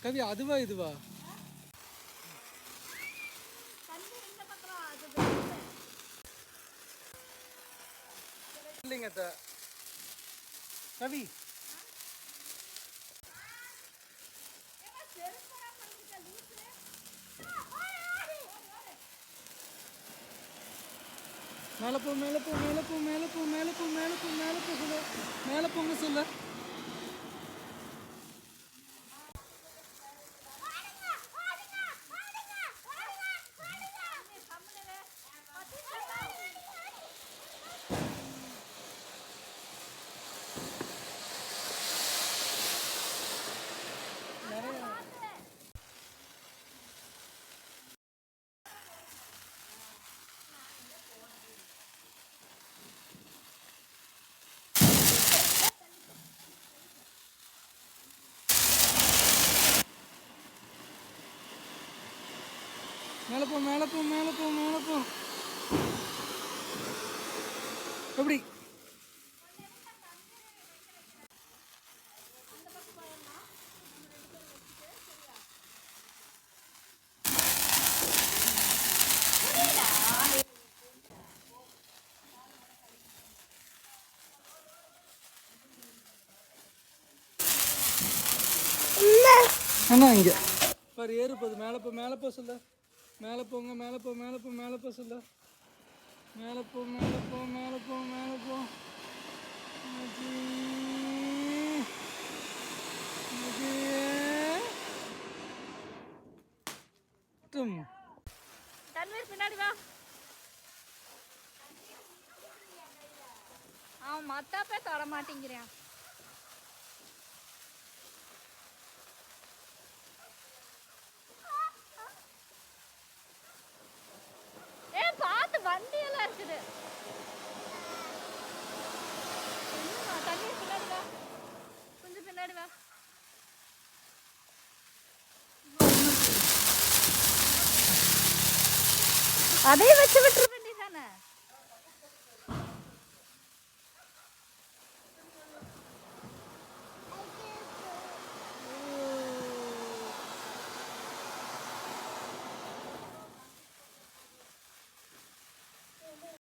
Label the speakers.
Speaker 1: கவி அதுவா இதுவா இல்லைங்க கவி மேலே போ மேலே போ மேலே போ மேலே போ மேலே போ மேலே போ மேலே போ சொல்ல மேலே போங்க சொல்ல மேலே போ மேலே போ மேலே போ மேலே போ எப்படி அண்ணா இங்கே பாரு ஏறு போகுது மேலே போ சொல்ல மேலே போங்க மேலே போ மேலே போ மேலே போ சொல்ல மேலே போ மேலே போ மேலே போ மேலே போ
Speaker 2: தன்வீர் பின்னாடி வா. அவன் மத்தாப்பே தொட மாட்டேங்கிறான். பார்த்து வண்டி எல்லாம் இருக்குது. தண்ணீர் பின்னாடி வா, கொஞ்சம் பின்னாடி வா. அதை வச்சு விட்டுரு.